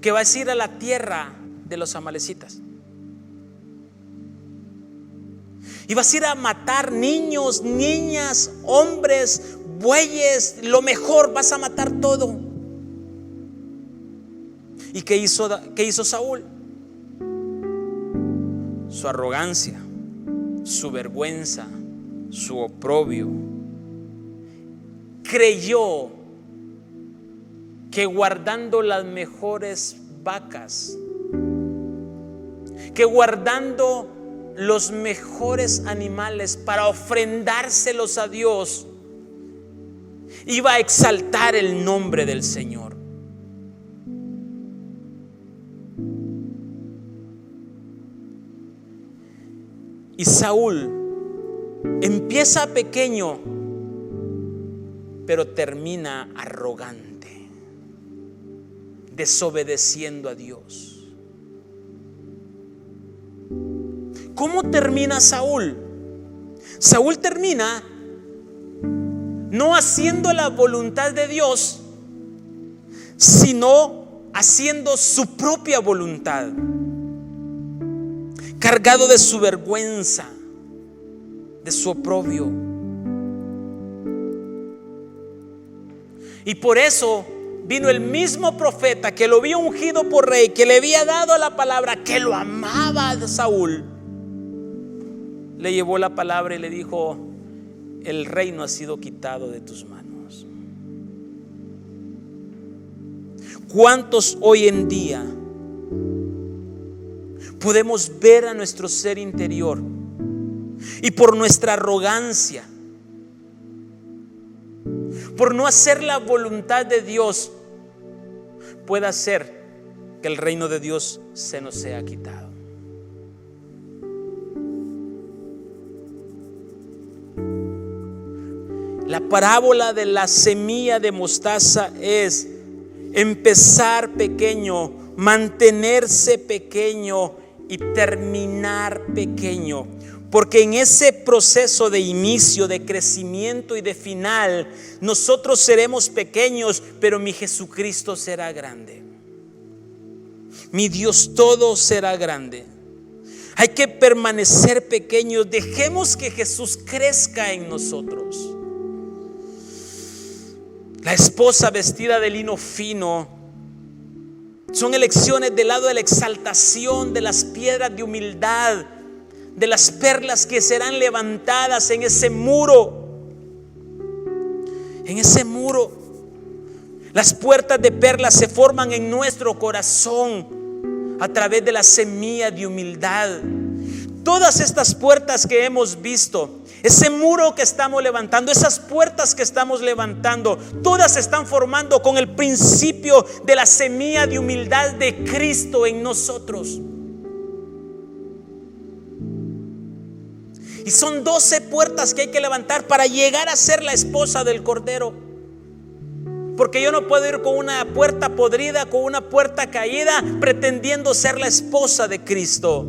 que vas a ir a la tierra de los amalecitas y vas a ir a matar niños, niñas, hombres, bueyes, lo mejor, vas a matar todo. ¿Y qué hizo Saúl? Su arrogancia, su vergüenza, su oprobio, creyó que guardando las mejores vacas, que guardando los mejores animales para ofrendárselos a Dios, iba a exaltar el nombre del Señor. Y Saúl empieza pequeño, pero termina arrogante, desobedeciendo a Dios. ¿Cómo termina Saúl? Saúl termina no haciendo la voluntad de Dios, sino haciendo su propia voluntad, cargado de su vergüenza, de su oprobio. Y por eso vino el mismo profeta que lo había ungido por rey, que le había dado la palabra, que lo amaba a Saúl. Le llevó la palabra y le dijo: el reino ha sido quitado de tus manos. ¿Cuántos hoy en día podemos ver a nuestro ser interior y por nuestra arrogancia, por no hacer la voluntad de Dios, puede hacer que el reino de Dios se nos sea quitado? La parábola de la semilla de mostaza es empezar pequeño, mantenerse pequeño y terminar pequeño, porque en ese proceso de inicio, de crecimiento y de final, nosotros seremos pequeños, pero mi Jesucristo será grande. Mi Dios todo será grande. Hay que permanecer pequeños. Dejemos que Jesús crezca en nosotros. La esposa vestida de lino fino son elecciones del lado de la exaltación, de las piedras de humildad, de las perlas que serán levantadas en ese muro. En ese muro, las puertas de perlas se forman en nuestro corazón a través de la semilla de humildad. Todas estas puertas que hemos visto Ese muro que estamos levantando, esas puertas que estamos levantando, todas se están formando con el principio de la semilla de humildad de Cristo en nosotros. Y son 12 puertas que hay que levantar para llegar a ser la esposa del Cordero. Porque yo no puedo ir con una puerta podrida, con una puerta caída, pretendiendo ser la esposa de Cristo.